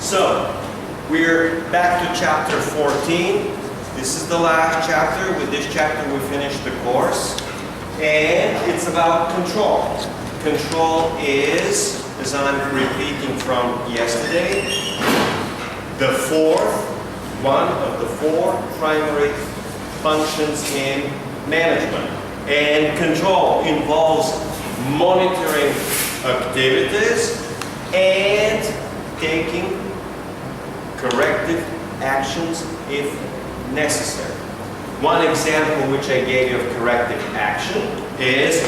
So, we're back to chapter 14. This is the last chapter. With this chapter we finish the course. And it's about control. Control is, as I'm repeating from yesterday, the one of the four primary functions in management. And control involves monitoring activities and taking corrective actions if necessary. One example which I gave you of corrective action is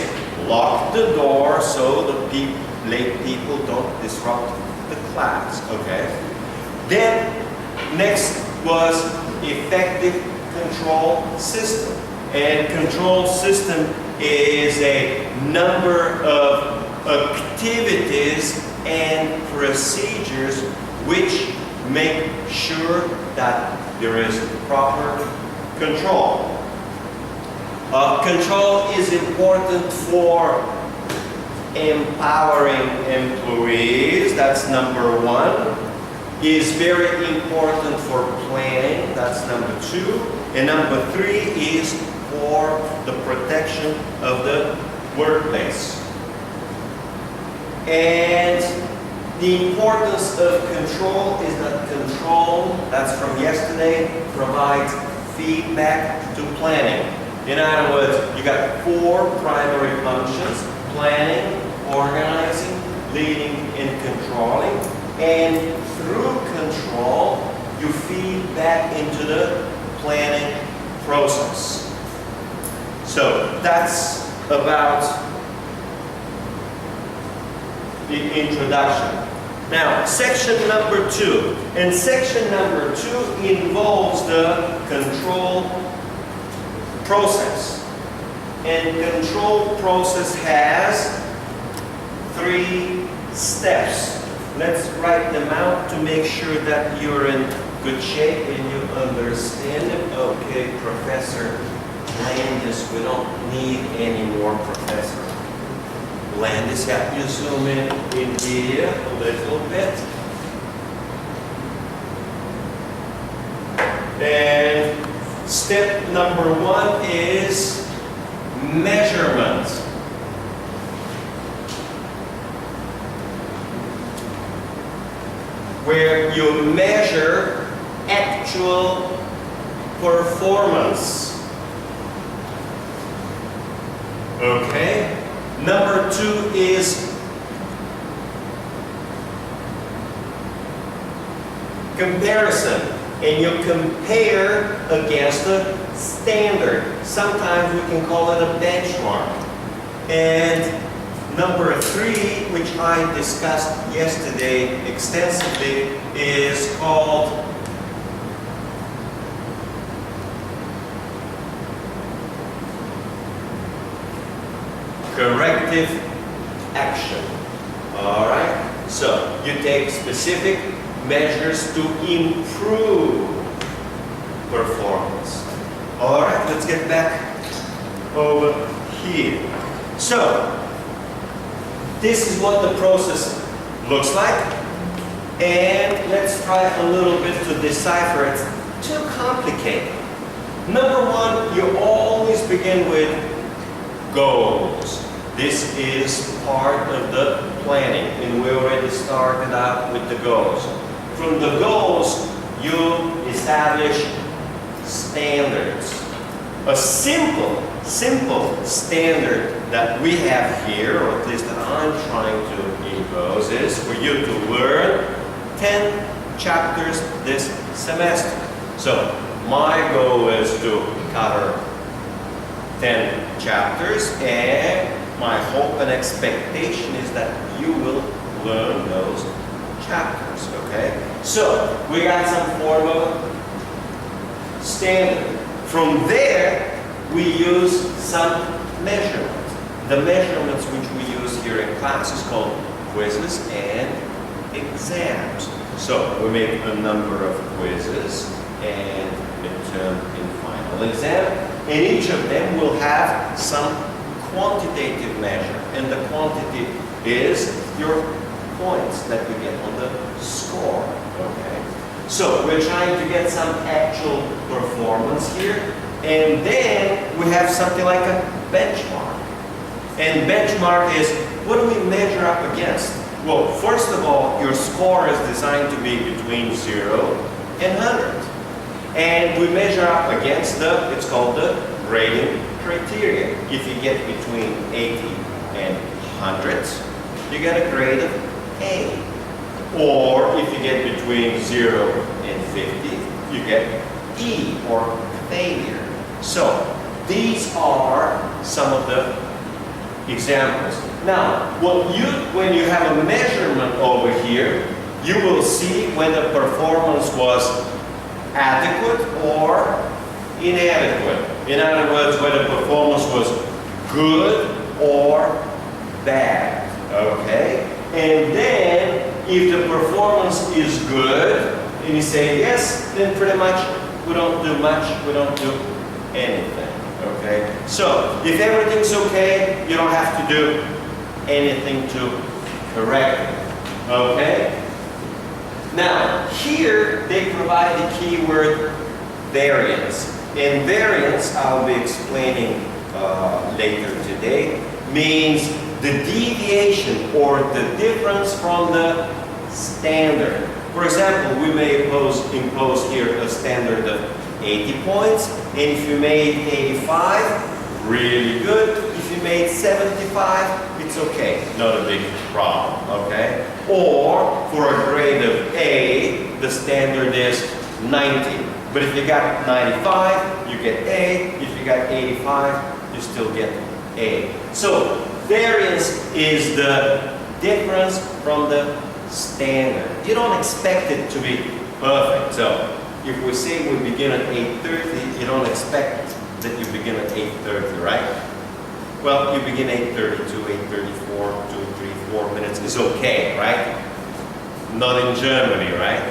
lock the door so the late people don't disrupt the class, okay? Then next was effective control system. And control system is a number of activities and procedures which make sure that there is proper control. Control is important for empowering employees, that's number one. Is very important for planning, that's number two. And number three is for the protection of the workplace. And the importance of control is that control, that's from yesterday, provides feedback to planning. In other words, you got four primary functions: planning, organizing, leading, and controlling. And through control, you feed back into the planning process. So that's about the introduction. Now, section number 2. And section number 2 involves the control process. And control process has 3 steps. Let's write them out to make sure that you're in good shape and you understand it. Okay, Professor Landis, we don't need any more Professor Landis. Help you zoom in here a little bit. And step number 1 is measurement. Where you measure actual performance. Okay? Number 2 is comparison. And you compare against the standard. Sometimes we can call it a benchmark. And number 3, which I discussed yesterday extensively, is called corrective action. Alright? So, you take specific measures to improve performance. Alright, let's get back over here. So, this is what the process looks like. And let's try a little bit to decipher it. It's too complicated. Number 1, you always begin with goals. This is part of the planning, and we already started out with the goals. From the goals, you establish standards. A simple standard that we have here, or at least that I'm trying to impose, is for you to learn 10 chapters this semester. So my goal is to cover 10 chapters, and my hope and expectation is that you will learn those chapters, okay? So, we got some form of standard. From there, we use some measurement. The measurements which we use here in class is called quizzes and exams. So, we make a number of quizzes and midterm and final exam, and each of them will have some quantitative measure, and the quantity is your points that you get on the score, So we're trying to get some actual performance here. And then we have something like a benchmark. And benchmark is, what do we measure up against? Well, first of all, your score is designed to be between 0 and 100. And we measure up against it's called the grading criteria. If you get between 80 and 100, you get a grade of A. Or if you get between 0 and 50, you get E, or failure. So these are some of the examples. Now, when you have a measurement over here, you will see whether performance was adequate or inadequate. In other words, whether performance was good or bad. Okay? And then, if the performance is good, and you say yes, then pretty much we don't do much, we don't do anything. Okay? So, if everything's okay, you don't have to do anything to correct it. Okay? Now, here they provide the keyword variance. And variance, I'll be explaining later today, means the deviation or the difference from the standard. For example, we may impose here a standard of 80 points, and if you made 85, really good. If you made 75, it's okay, not a big problem, okay? Or for a grade of A, the standard is 90. But if you got 95, you get A. If you got 85, you still get A. So variance is the difference from the standard. You don't expect it to be perfect. So if we say we begin at 8:30, you don't expect that you begin at 8:30, right? Well, you begin 8:32, 8:34, 2, 3, 4 minutes is okay, right? Not in Germany, right?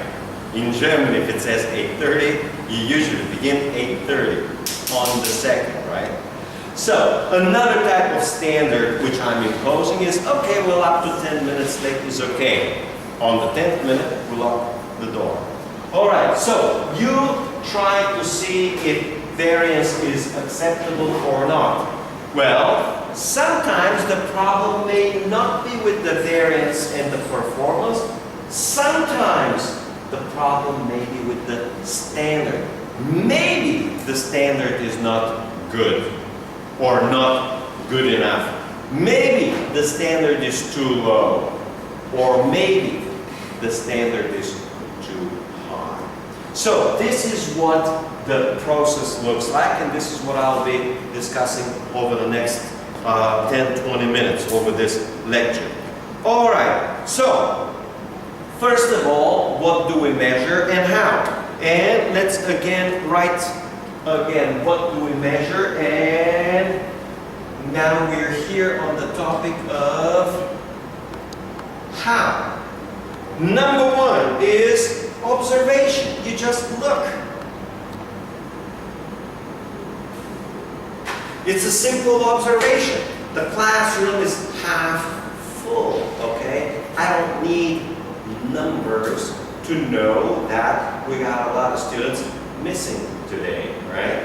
In Germany, if it says 8:30, you usually begin 8:30 on the second, right? So, another type of standard which I'm imposing is, okay, well, up to 10 minutes late is okay. On the 10th minute, we lock the door. All right, so you try to see if variance is acceptable or not. Well, sometimes the problem may not be with the variance and the performance. Sometimes the problem may be with the standard. Maybe the standard is not good or not good enough. Maybe the standard is too low, or maybe the standard is too high. So this is what the process looks like, and this is what I'll be discussing over the next 10-20 minutes over this lecture. All right, so first of all, what do we measure and how? And let's again write what do we measure, and now we're here on the topic of how. Number one is observation. You just look. It's a simple observation. The classroom is half full, okay? I don't need numbers to know that we got a lot of students missing today, right?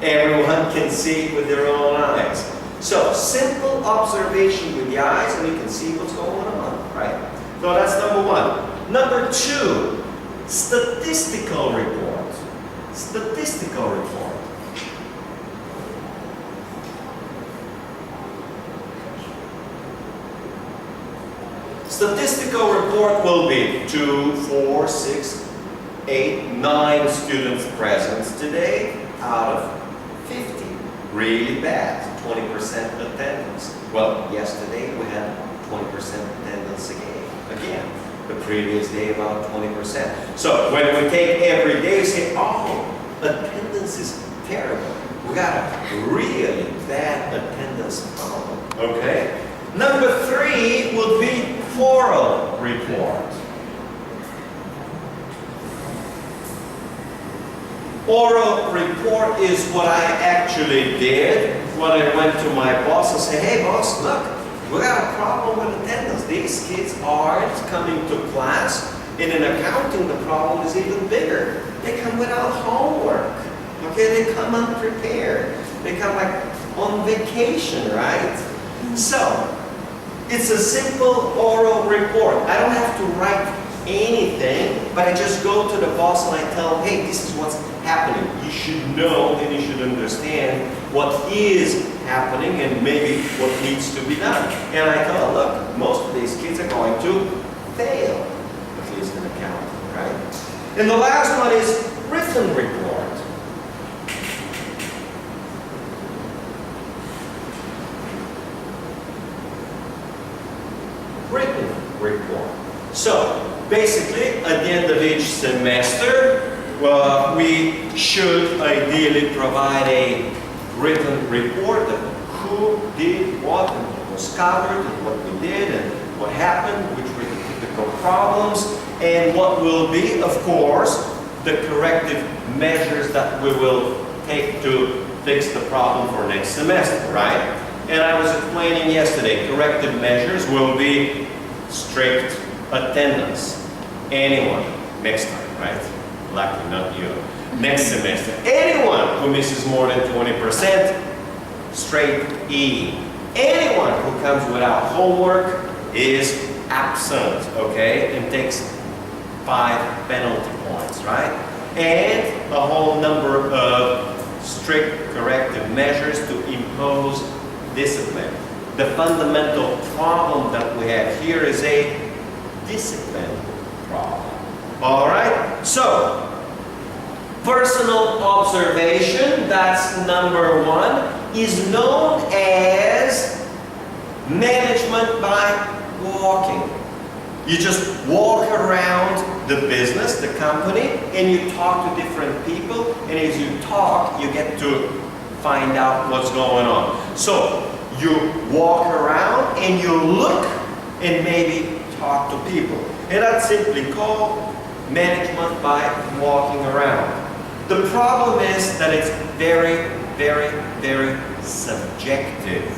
Everyone can see with their own eyes. So, simple observation with the eyes, and you can see what's going on, right? So that's number one. Number two, statistical report. Statistical report. Statistical report will be 2, 4, 6, 8, 9 students present today out of 50. Really bad, 20% attendance. Well, yesterday we had 20% attendance again. The previous day about 20%. So when we take every day, we say, oh, attendance is terrible. We got a really bad attendance problem, okay? Number three would be oral report. Oral report is what I actually did when I went to my boss and said, hey boss, look, we got a problem with attendance. These kids aren't coming to class And in accounting, the problem is even bigger. They come without homework. Okay, they come unprepared. They come like on vacation, right? So, it's a simple oral report. I don't have to write anything, but I just go to the boss and I tell him, hey, this is what's happening. You should know and you should understand what is happening and maybe what needs to be done. And I tell them, look, most of these kids are going to fail, at least in accounting, right? And the last one is written report. Written report. So, basically, at the end of each semester, we should ideally provide a written report of who did what and what was covered and what we did and what happened, which were the typical problems, and what will be, of course, the corrective measures that we will take to fix the problem for next semester, right? And I was explaining yesterday, corrective measures will be strict attendance. Anyone, next time, right? Luckily, not you. Next semester, anyone who misses more than 20%, straight E. Anyone who comes without homework is absent, okay? And takes 5 penalty points, right? And a whole number of strict corrective measures to impose discipline. The fundamental problem that we have here is a discipline problem. All right? So, personal observation, that's number 1, is known as management by walking. You just walk around the business, the company, and you talk to different people, and as you talk, you get to find out what's going on. So, you walk around and you look and maybe talk to people. And that's simply called management by walking around. The problem is that it's very, very, very subjective.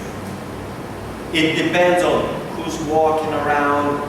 It depends on who's walking around,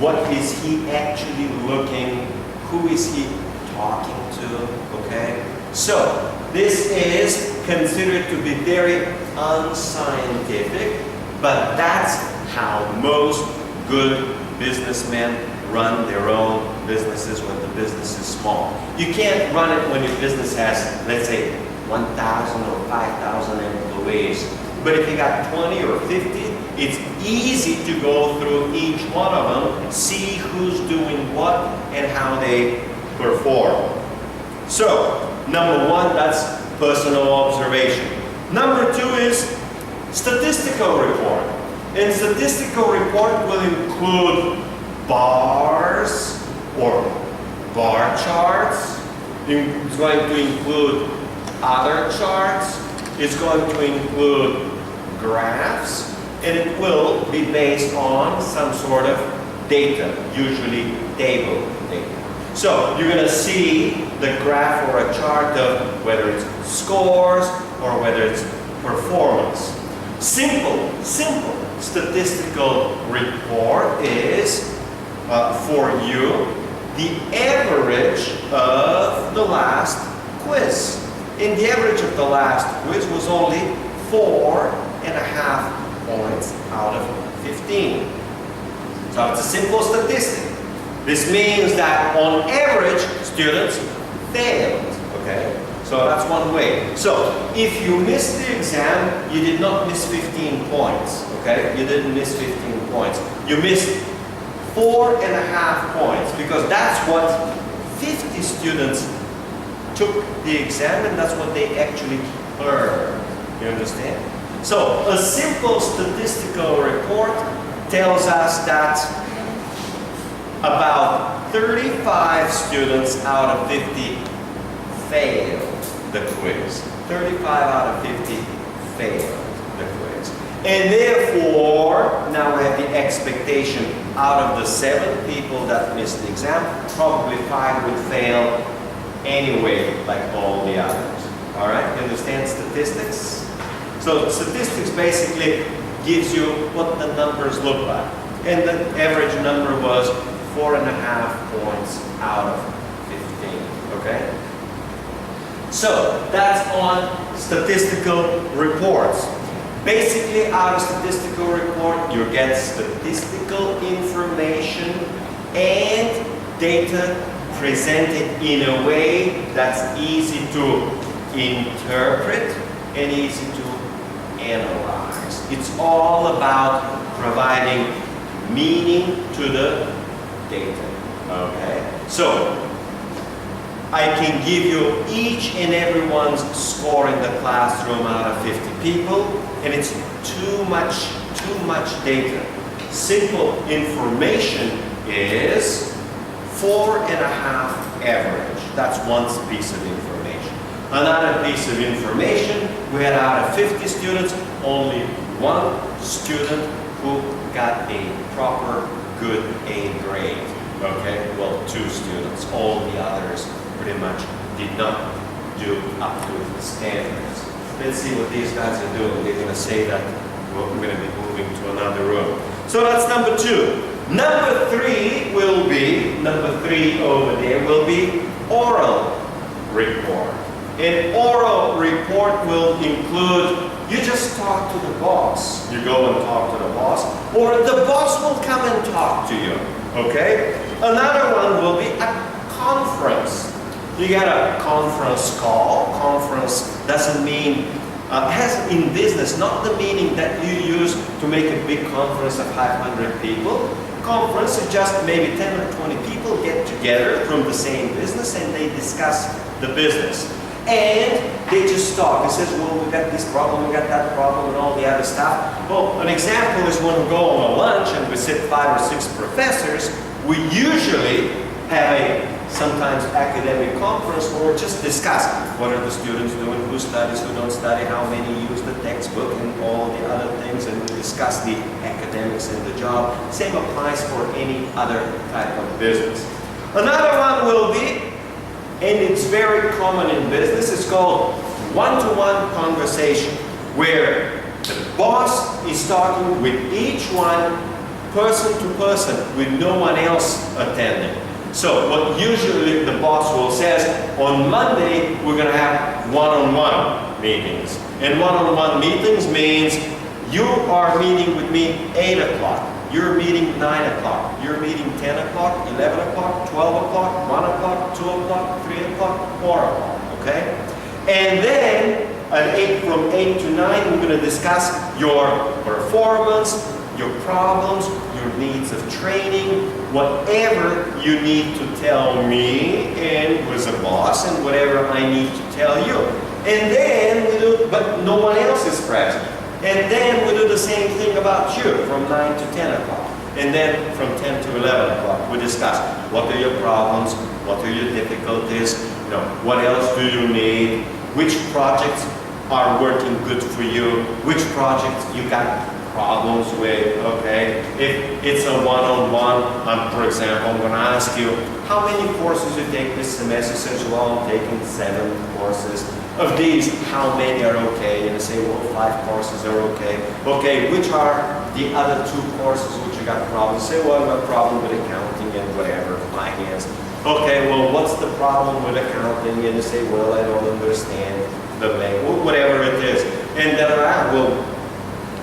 what is he actually looking, who is he talking to, okay? So, this is considered to be very unscientific, but that's how most good businessmen run their own businesses when the business is small. You can't run it when your business has, let's say, 1,000 or 5,000 employees. But if you got 20 or 50, it's easy to go through each one of them, see who's doing what and how they perform. So, number 1, that's personal observation. Number 2 is statistical report. And statistical report will include bars or bar charts. It's going to include other charts. It's going to include graphs. And it will be based on some sort of data, usually table data. So you're going to see the graph or a chart of whether it's scores or whether it's performance. Simple statistical report is for you the average of the last quiz. And the average of the last quiz was only 4.5 points out of 15. So it's a simple statistic. This means that on average, students failed, okay? So that's one way. So if you missed the exam, you did not miss 15 points, okay? You didn't miss 15 points. You missed 4.5 points because that's what 50 students took the exam and that's what they actually earned. You understand? So a simple statistical report tells us that about 35 students out of 50 failed the quiz. 35 out of 50 failed the quiz. And therefore, now we have the expectation out of the 7 people that missed the exam, probably 5 would fail anyway, like all the others. All right, you understand statistics? So statistics basically gives you what the numbers look like. And the average number was 4.5 points out of 15, okay? So, that's on statistical reports. Basically, out of statistical report, you get statistical information and data presented in a way that's easy to interpret and easy to analyze. It's all about providing meaning to the data, okay? So, I can give you each and everyone's score in the classroom out of 50 people, and it's too much data. Simple information is 4.5 average. That's one piece of information. Another piece of information, we had out of 50 students, only one student who got a proper good A grade. Okay, well, 2 students. All the others pretty much did not do up to the standards. Let's see what these guys are doing. They're going to say that we're going to be moving to another room. So that's number 2. Number 3 will be, number 3 over there will be oral report. An oral report will include, you just talk to the boss. You go and talk to the boss, or the boss will come and talk to you, okay? Another one will be a conference. You get a conference call. Conference doesn't mean, has in business not the meaning that you use to make a big conference of 500 people. Conference is just maybe 10 or 20 people get together from the same business and they discuss the business. And they just talk. It says, well, we got this problem, we got that problem, and all the other stuff. Well, an example is when we go on a lunch and we sit 5 or 6 professors, we usually have a sometimes academic conference where we just discuss what are the students doing, who studies, who don't study, how many use the textbook, and all the other things, and we discuss the academics and the job. Same applies for any other type of business. Another one will be, and it's very common in business, it's called one-to-one conversation, where the boss is talking with each one, person to person, with no one else attending. So what usually the boss will say is, on Monday we're going to have one-on-one meetings. And one-on-one meetings means you are meeting with me 8 o'clock. You're meeting 9 o'clock. You're meeting 10 o'clock, 11 o'clock, 12 o'clock, 1 o'clock, 2 o'clock, 3 o'clock, 4 o'clock, okay? And then from 8 to 9, we're going to discuss your performance, your problems, your needs of training, whatever you need to tell me and with the boss, and whatever I need to tell you. And then we do, but no one else is present. And then we do the same thing about you from 9 to 10 o'clock. And then from 10 to 11 o'clock, we discuss what are your problems, what are your difficulties, what else do you need, which projects are working good for you, which projects you got problems with, okay? If it's a one-on-one, for example, I'm going to ask you, how many courses you take this semester? Says, well, I'm taking 7 courses. Of these, how many are okay? And you say, well, 5 courses are okay. Okay, which are the other 2 courses which you got problems? Say, well, I've got a problem with accounting and whatever, finance. Okay, well, what's the problem with accounting? And you say, well, I don't understand the language, whatever it is. And then well,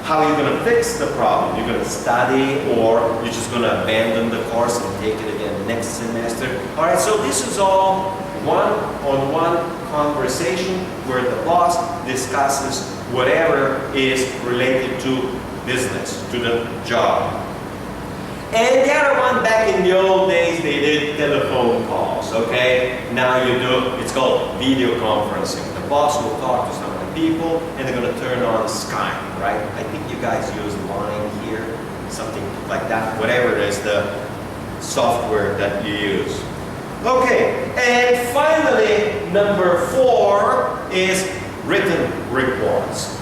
how are you going to fix the problem? You're going to study, or you're just going to abandon the course and take it again next semester? All right, so this is all one-on-one conversation where the boss discusses whatever is related to business, to the job. And the other one, back in the old days, they did telephone calls, okay? Now you do, it's called video conferencing. The boss will talk to some of the people, and they're going to turn on Skype, right? I think you guys use Line here, something like that, whatever it is, the software that you use. Okay, and finally, number 4 is written reports.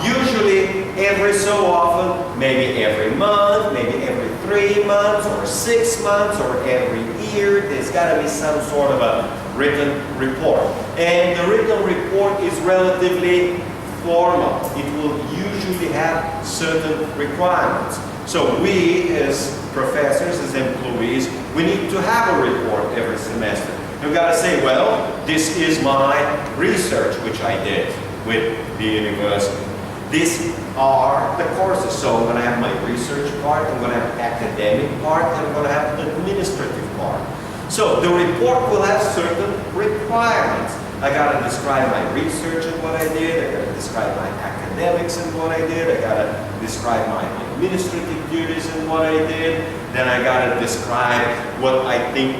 Usually, every so often, maybe every month, maybe every 3 months, or 6 months, or every year, there's got to be some sort of a written report. And the written report is relatively formal. It will usually have certain requirements. So we as professors, as employees, we need to have a report every semester. You've got to say, well, this is my research which I did with the university. These are the courses. So I'm going to have my research part, I'm going to have academic part, and I'm going to have the administrative part. So the report will have certain requirements. I got to describe my research and what I did. I got to describe my academics and what I did. I got to describe my administrative duties and what I did. Then I got to describe what I think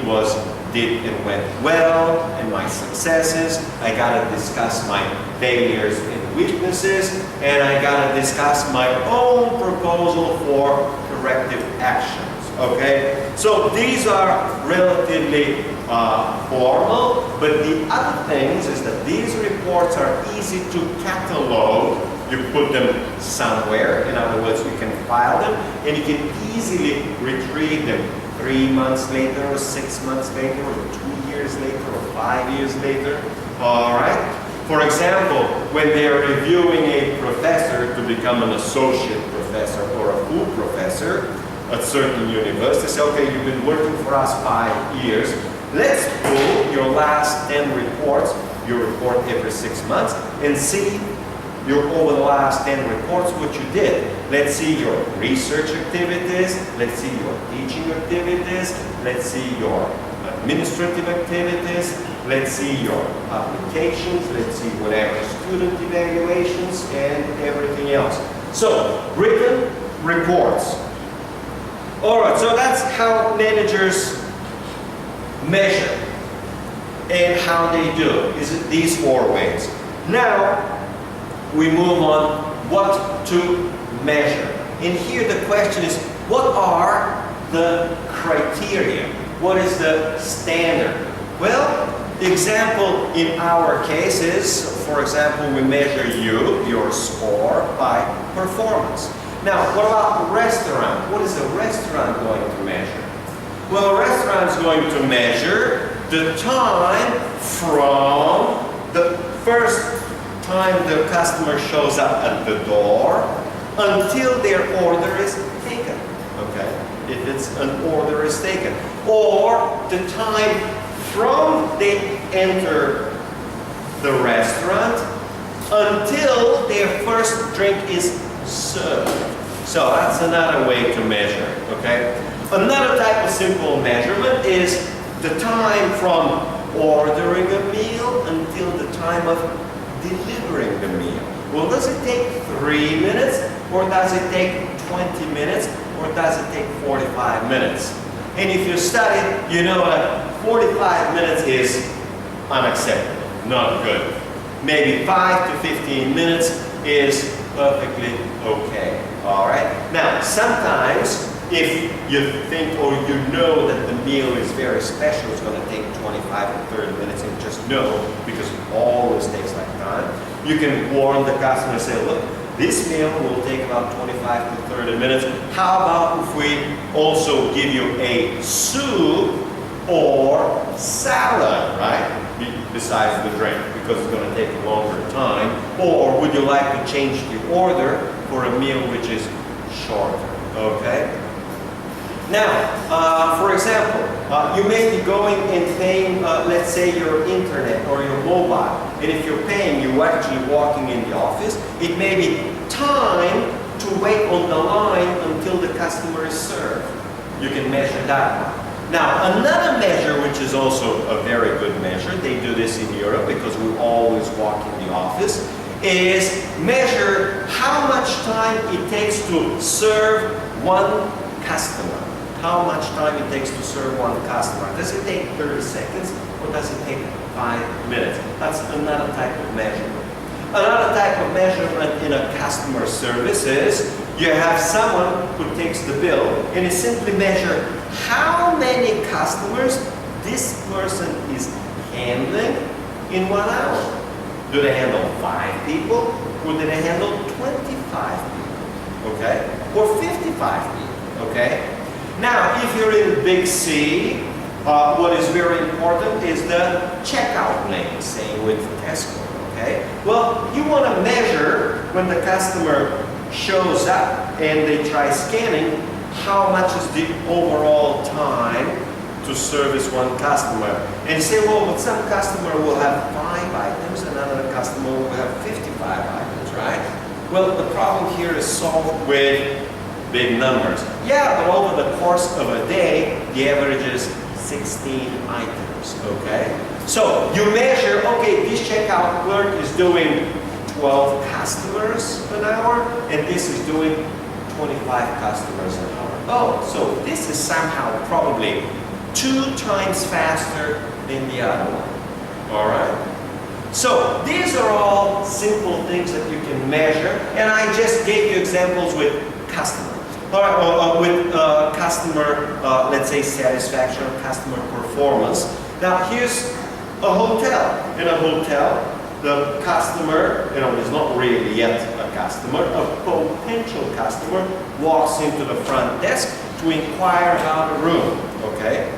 did and went well and my successes. I got to discuss my failures and weaknesses. And I got to discuss my own proposal for corrective actions. Okay, so these are relatively formal, but the other things is that these reports are easy to catalog. You put them somewhere, in other words, you can file them, and you can easily retrieve them 3 months later, or 6 months later, or 2 years later, or 5 years later. All right. For example, when they're reviewing a professor to become an associate professor or a full professor at certain universities, say, okay, you've been working for us 5 years. Let's pull your last 10 reports, you report every 6 months, and see over the last 10 reports what you did. Let's see your research activities, let's see your teaching activities, let's see your administrative activities, let's see your applications, let's see whatever student evaluations and everything else. So, written reports. Alright, so that's how managers measure and how they do. Is it these 4 ways? Now, we move on what to measure. And here the question is, what are the criteria? What is the standard? Well, the example in our case is, for example, we measure your score by performance. Now, what about restaurant? What is a restaurant going to measure? Well, a restaurant is going to measure the time from the first time the customer shows up at the door until their order is taken. Okay? If it's an order is taken. Or the time from they enter the restaurant until their first drink is served. So that's another way to measure, okay? Another type of simple measurement is the time from ordering a meal until the time of delivering the meal. Well, does it take 3 minutes, or does it take 20 minutes, or does it take 45 minutes? And if you study, you know that 45 minutes is unacceptable, not good. Maybe 5 to 15 minutes is perfectly okay. All right. Now, sometimes if you think or you know that the meal is very special, it's going to take 25 or 30 minutes, and just know, because it always takes that time, you can warn the customer and say, look, this meal will take about 25 to 30 minutes. How about if we also give you a soup or salad, right? Besides the drink, because it's going to take a longer time. Or would you like to change the order for a meal which is shorter? Okay? Now, for example, you may be going and paying, let's say, your internet or your mobile. And if you're paying, you're actually walking in the office. It may be time to wait on the line until the customer is served. You can measure that one. Now, another measure, which is also a very good measure, they do this in Europe because we always walk in the office, is measure how much time it takes to serve one customer. How much time it takes to serve one customer. Does it take 30 seconds or does it take 5 minutes? That's another type of measurement. Another type of measurement in a customer service is you have someone who takes the bill and you simply measure how many customers this person is handling in 1 hour. Do they handle 5 people or do they handle 25 people? Okay? Or 55 people? Okay? Now, if you're in Big C, what is very important is the checkout lane, say with Tesco. Okay? Well, you want to measure when the customer shows up and they try scanning how much is the overall time to service one customer. And you say, well, but some customer will have 5 items, another customer will have 55 items, right? Well, the problem here is solved with big numbers. Yeah, but over the course of a day, the average is 16 items, okay? So you measure, okay, this checkout clerk is doing 12 customers an hour, and this is doing 25 customers an hour. Oh, so this is somehow probably 2 times faster than the other one, all right? So these are all simple things that you can measure, and I just gave you examples with customer. With customer, let's say, satisfaction or customer performance. Now here's a hotel. In a hotel, the customer, is not really yet a customer, a potential customer walks into the front desk to inquire about a room, okay?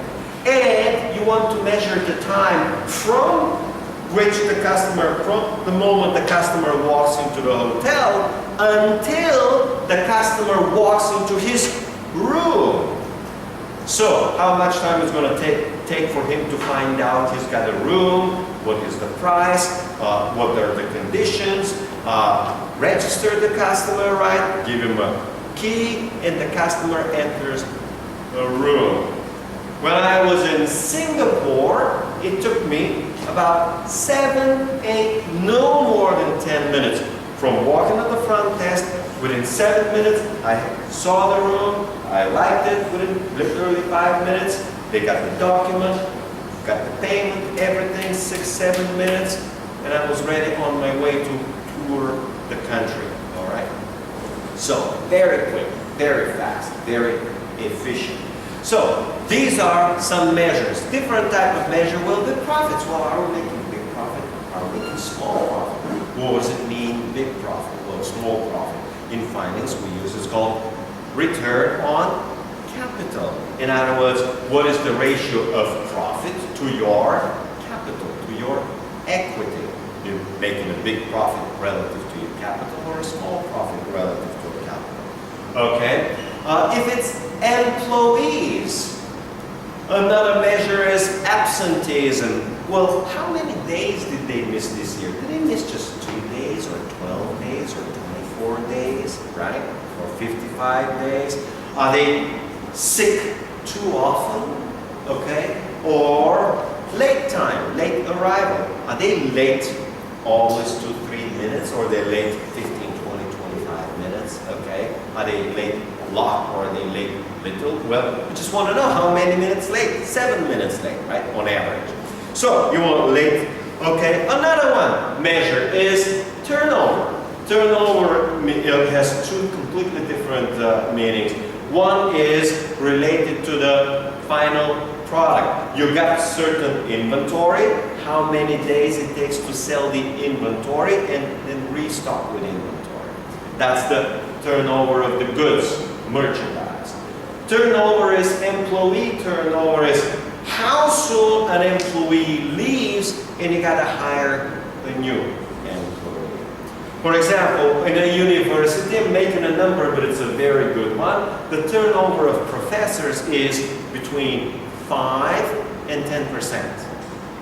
And you want to measure the time from the moment the customer walks into the hotel until the customer walks into his room. So, how much time is going to take for him to find out he's got a room, what is the price, what are the conditions, register the customer, right, give him a key, and the customer enters a room. When I was in Singapore, it took me about 7, 8, no more than 10 minutes from walking to the front desk. Within 7 minutes, I saw the room, I liked it. Within literally 5 minutes, they got the document, got the payment, everything, 6, 7 minutes, and I was ready on my way to tour the country, all right? So, very quick, very fast, very efficient. So, these are some measures. Different type of measure. Well, the profits. Well, are we making big profit? Are we making small profit? What does it mean, big profit? Well, small profit. In finance, we use it's called return on capital. In other words, what is the ratio of profit to your capital, to your equity? You're making a big profit relative to your capital or a small profit relative to your capital. Okay? If it's employees, another measure is absenteeism. Well, how many days did they miss this year? Did they miss just 2 days or 12 days or 24 days, right? Or 55 days? Are they sick too often? Okay? Or late time, late arrival. Are they late always 2-3 minutes, or are they late 15, 20, 25 minutes? Okay? Are they late a lot, or are they late little? Well, we just want to know how many minutes late. 7 minutes late, right? On average. So you want late. Okay. Another one measure is turnover. Turnover has 2 completely different meanings. One is related to the final product. You got certain inventory, how many days it takes to sell the inventory and then restock with inventory. That's the turnover of the goods, merchandise. Turnover is employee turnover is how soon an employee leaves and you gotta hire a new employee. For example, in a university, I'm making a number, but it's a very good one. The turnover of professors is between 5 and 10%.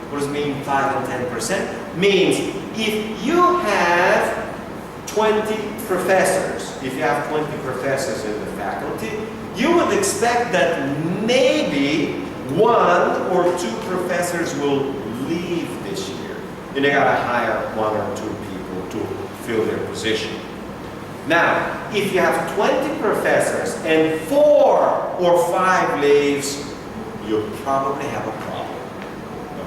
What does it mean, 5 and 10%? Means if you have 20 professors, if you have 20 professors in the faculty, you would expect that maybe 1 or 2 professors will leave this year. And they gotta hire 1 or 2 people to fill their position. Now, if you have 20 professors and 4 or 5 leaves, you probably have a problem,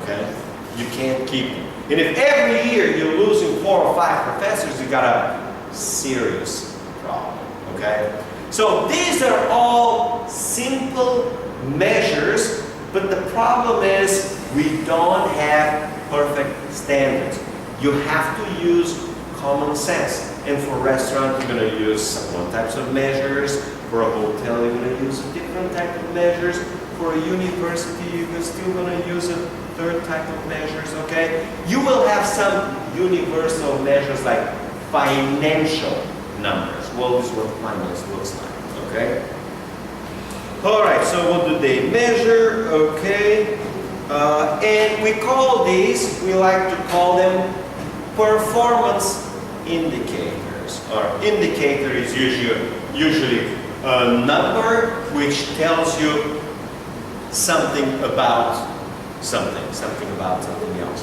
okay? You can't keep them. And if every year you're losing 4 or 5 professors, you got a serious problem, okay? So these are all simple measures, but the problem is we don't have perfect standards. You have to use common sense. And for restaurant, you're going to use one types of measures. For a hotel, you're going to use a different type of measures. For a university, you're still going to use a third type of measures, okay? You will have some universal measures like financial numbers. Well, this is what finalist looks like, okay? All right, so what do they measure? Okay. And we call these, we like to call them performance indicators. Or indicator is usually a number which tells you something about something else.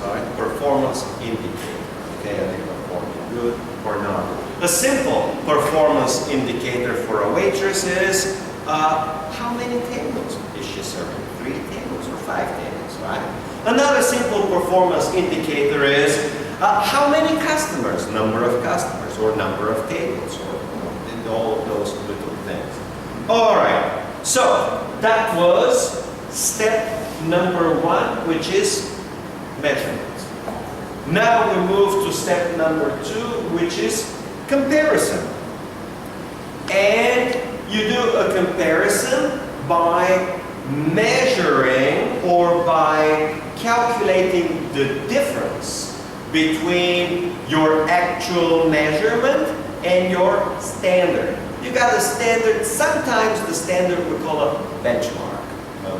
All right, performance indicator. Okay, are they performing good or not? A simple performance indicator for a waitress is how many tables is she serving? 3 tables or 5 tables, right? Another simple performance indicator is how many customers, number of customers, or number of tables, or all of those little things. All right, so that was step number 1, which is measurement. Now we move to step number 2, which is comparison. And you do a comparison by measuring or by calculating the difference between your actual measurement and your standard. You got a standard, sometimes the standard we call a benchmark,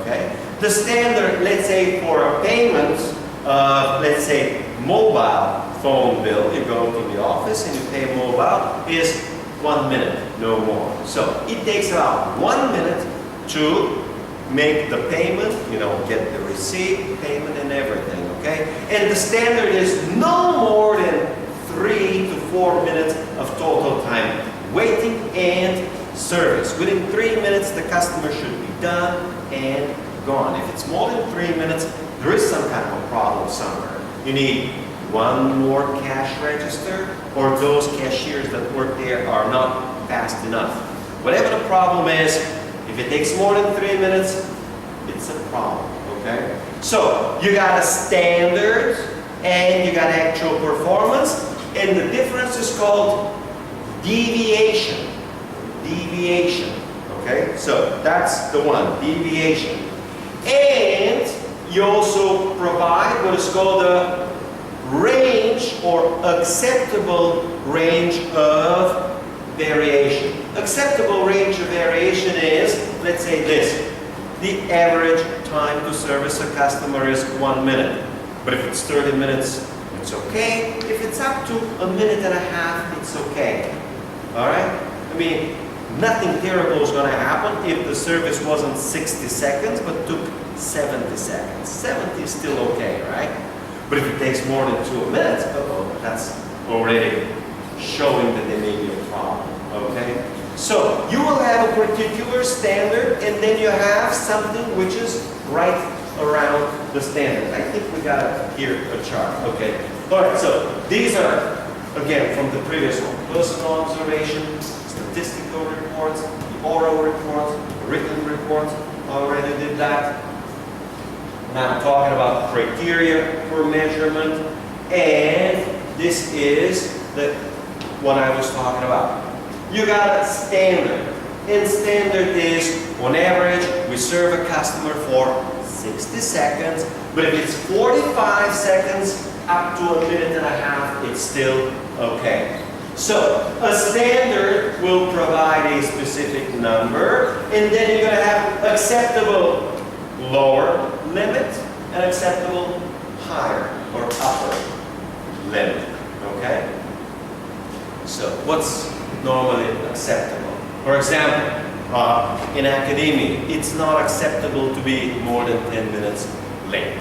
okay? The standard, let's say for a payment, let's say mobile phone bill, you go to the office and you pay mobile, is 1 minute, no more. So it takes about 1 minute to make the payment, you know, get the receipt, payment and everything, okay? And the standard is no more than 3 to 4 minutes of total time waiting and service. Within 3 minutes, the customer should be done and gone. If it's more than 3 minutes, there is some kind of a problem somewhere. You need one more cash register, or those cashiers that work there are not fast enough. Whatever the problem is, if it takes more than 3 minutes, it's a problem, okay? So, you got a standard and you got actual performance, and the difference is called deviation. Deviation, okay? So, that's the one, deviation. And you also provide what is called a range or acceptable range of variation. Acceptable range of variation is, let's say this, the average time to service a customer is 1 minute. But if it's 30 minutes, it's okay. If it's up to 1.5 minutes, it's okay. All right? I mean, nothing terrible is going to happen if the service wasn't 60 seconds but took 70 seconds. 70 is still okay, right? But if it takes more than 2 minutes, that's already showing that there may be a problem, okay? So, you will have a particular standard, and then you have something which is right around the standard. I think we got here a chart, okay? All right, so these are, again, from the previous one. Personal observation, statistical reports, the oral reports, the written reports, already did that. Now I'm talking about criteria for measurement, and this is what I was talking about. You got a standard, and standard is, on average, we serve a customer for 60 seconds, but if it's 45 seconds up to 1.5 minutes, it's still okay. So, a standard will provide a specific number, and then you're going to have acceptable lower limit and acceptable higher or upper limit, okay? So, what's normally acceptable? For example, in academia, it's not acceptable to be more than 10 minutes late,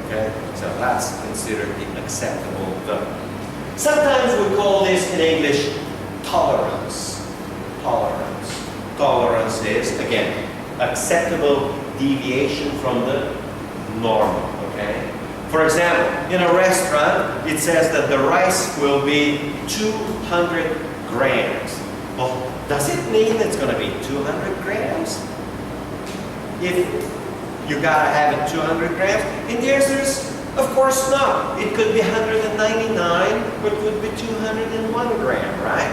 okay? So that's considered the acceptable level. Sometimes we call this in English tolerance. Tolerance. Tolerance is, again, acceptable deviation from the normal, okay? For example, in a restaurant, it says that the rice will be 200 grams. Well, does it mean it's going to be 200 grams? If you gotta have it 200 grams? And the answer is, of course not. It could be 199, or it could be 201 gram, right?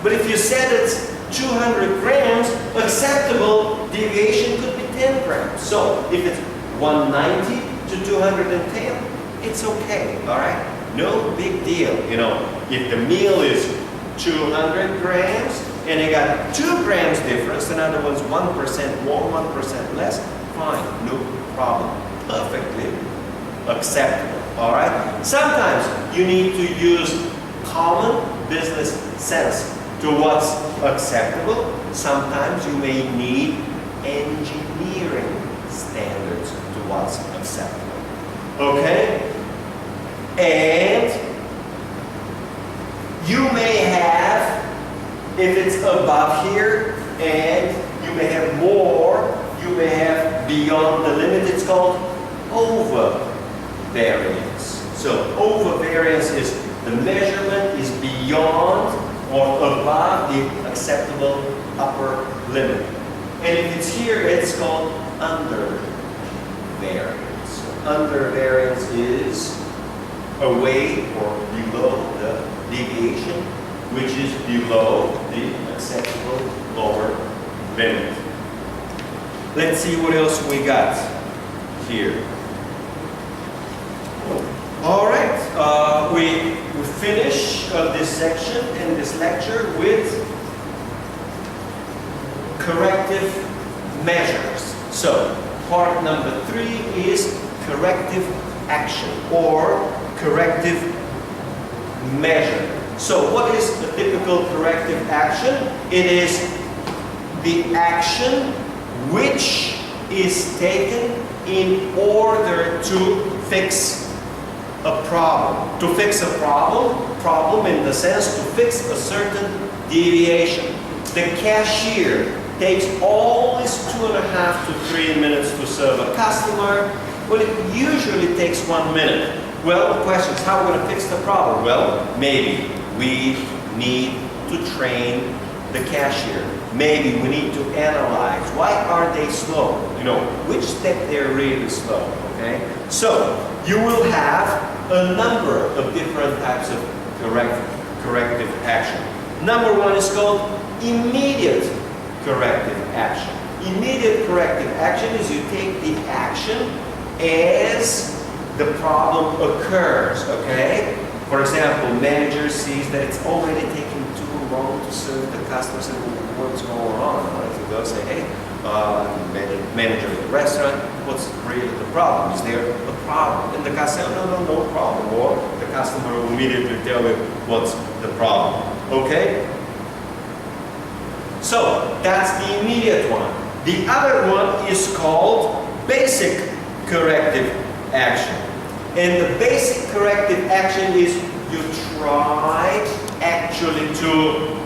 But if you said it's 200 grams, acceptable deviation could be 10 grams. So if it's 190 to 210, it's okay, all right? No big deal. You know, if the meal is 200 grams and they got 2 grams difference, another one's 1% more, 1% less, fine, no problem. Perfectly acceptable, all right? Sometimes you need to use common business sense to what's acceptable. Sometimes you may need engineering standards to what's acceptable, okay? And you may have, if it's above here, and you may have more, you may have beyond the limit. It's called over-variance. So over-variance is the measurement is beyond or above the acceptable upper limit. And if it's here, it's called under-variance. So under-variance is away or below the deviation, which is below the acceptable lower limit. Let's see what else we got here. All right, we finish this section and this lecture with corrective measures. So part number 3 is corrective action or corrective measure. So what is a typical corrective action? It is the action which is taken in order to fix a problem. To fix a problem in the sense to fix a certain deviation. The cashier takes always 2.5 to 3 minutes to serve a customer. Well, it usually takes 1 minute. Well, the question is, how are we going to fix the problem? Well, maybe we need to train the cashier. Maybe we need to analyze. Why are they slow? You know, which step they're really slow, okay? So, you will have a number of different types of corrective action. Number 1 is called immediate corrective action. Immediate corrective action is you take the action as the problem occurs, okay? For example, manager sees that it's already taking too long to serve the customers and what's going on. If you go say, hey, manager of the restaurant, what's really the problem? Is there a problem? And the customer says, no problem. Or the customer will immediately tell you what's the problem, okay? So, that's the immediate one. The other one is called basic corrective action. And the basic corrective action is you try actually to,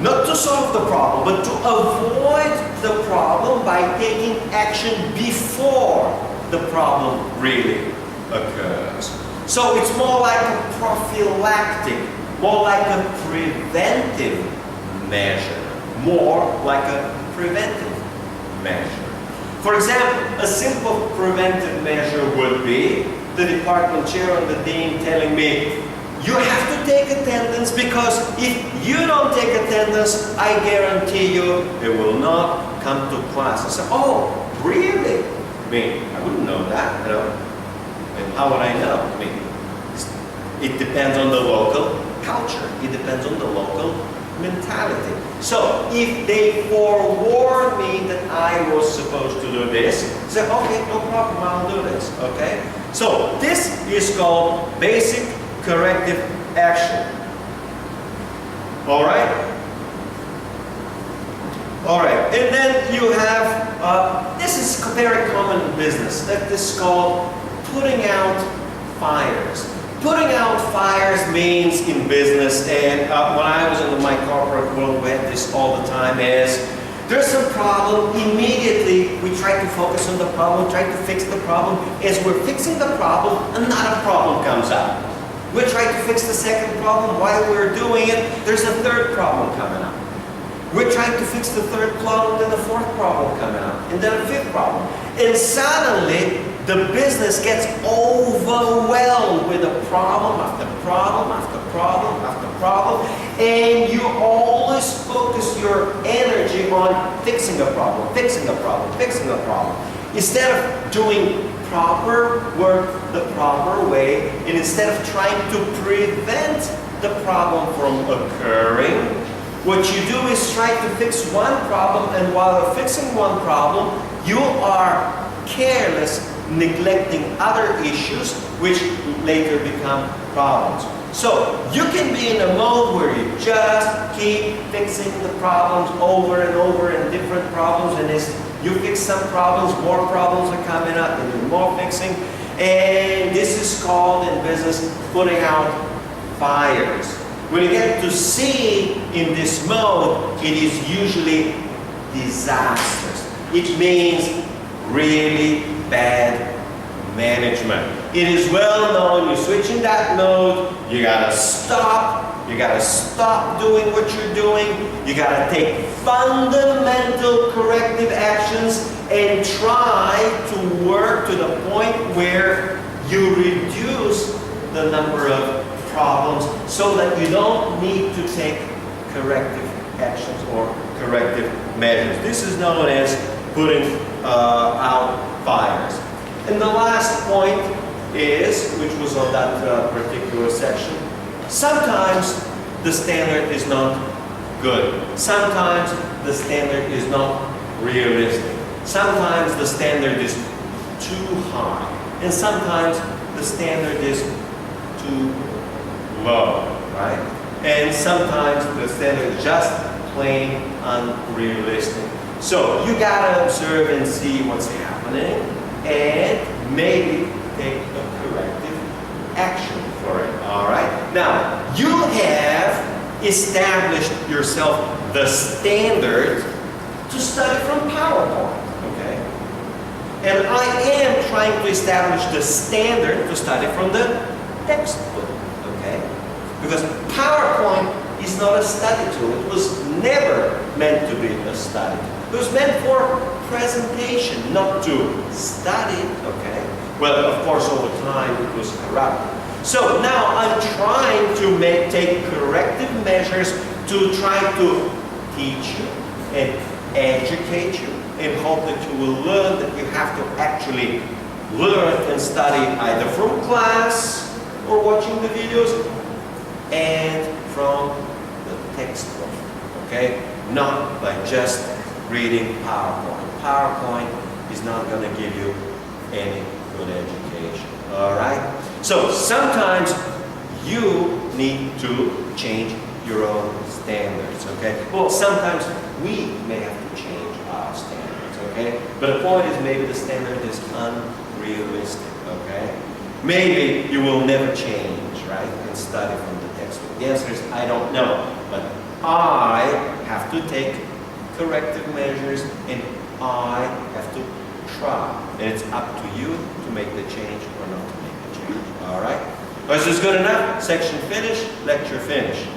not to solve the problem, but to avoid the problem by taking action before the problem really occurs. So it's more like a prophylactic, more like a preventive measure, more like a preventive measure. For example, a simple preventive measure would be the department chair or the dean telling me, you have to take attendance because if you don't take attendance, I guarantee you it will not come to class. I said, oh, really? I mean, I wouldn't know that, you know. And how would I know? I mean, it depends on the local culture. It depends on the local mentality. So if they forewarn me that I was supposed to do this, say, okay, no problem, I'll do this, okay? So this is called basic corrective action. All right? All right, and then you have, this is very common in business, that is called putting out fires. Putting out fires means in business, and when I was in my corporate world, we had this all the time, is there's a problem, immediately we try to focus on the problem, try to fix the problem. As we're fixing the problem, another problem comes up. We're trying to fix the second problem. While we're doing it, there's a third problem coming up. We're trying to fix the third problem, then the fourth problem coming up, and then a fifth problem. And suddenly, the business gets overwhelmed with a problem after problem after problem after problem, and you always focus your energy on fixing a problem, fixing a problem, fixing a problem. Instead of doing proper work the proper way, and instead of trying to prevent the problem from occurring, What you do is try to fix one problem, and while you're fixing one problem, you are careless, neglecting other issues which later become problems. So you can be in a mode where you just keep fixing the problems over and over, and different problems, and as you fix some problems, more problems are coming up, and you're more fixing. And this is called in business putting out fires. When you get to C in this mode, it is usually disastrous. It means really bad management. It is well known, you switch in that mode, you gotta stop doing what you're doing, you gotta take fundamental corrective actions and try to work to the point where you reduce the number of problems so that you don't need to take corrective actions or corrective measures. This is known as putting out fires. And the last point is, which was on that particular section, sometimes the standard is not good. Sometimes the standard is not realistic. Sometimes the standard is too high. And sometimes the standard is too low, right? And sometimes the standard is just plain unrealistic. So you gotta observe and see what's happening and maybe take a corrective action for it, all right? Now, you have established yourself the standard to study from PowerPoint, okay? And I am trying to establish the standard to study from the textbook, okay? Because PowerPoint is not a study tool. It was never meant to be a study tool. It was meant for presentation, not to study, okay? Well, of course, over time it was corrupt. So now I'm trying to take corrective measures to try to teach you and educate you and hope that you will learn that you have to actually learn and study either from class or watching the videos and from the textbook, okay? Not by just reading PowerPoint. PowerPoint is not going to give you any good education, all right? So sometimes you need to change your own standards, okay? Well, sometimes we may have to change our standards, okay? But the point is maybe the standard is unrealistic, okay? Maybe you will never change, right, and study from the textbook. The answer is I don't know, but I have to take corrective measures and I have to try. And it's up to you to make the change or not to make the change, all right? Was this good enough? Section finished, lecture finished.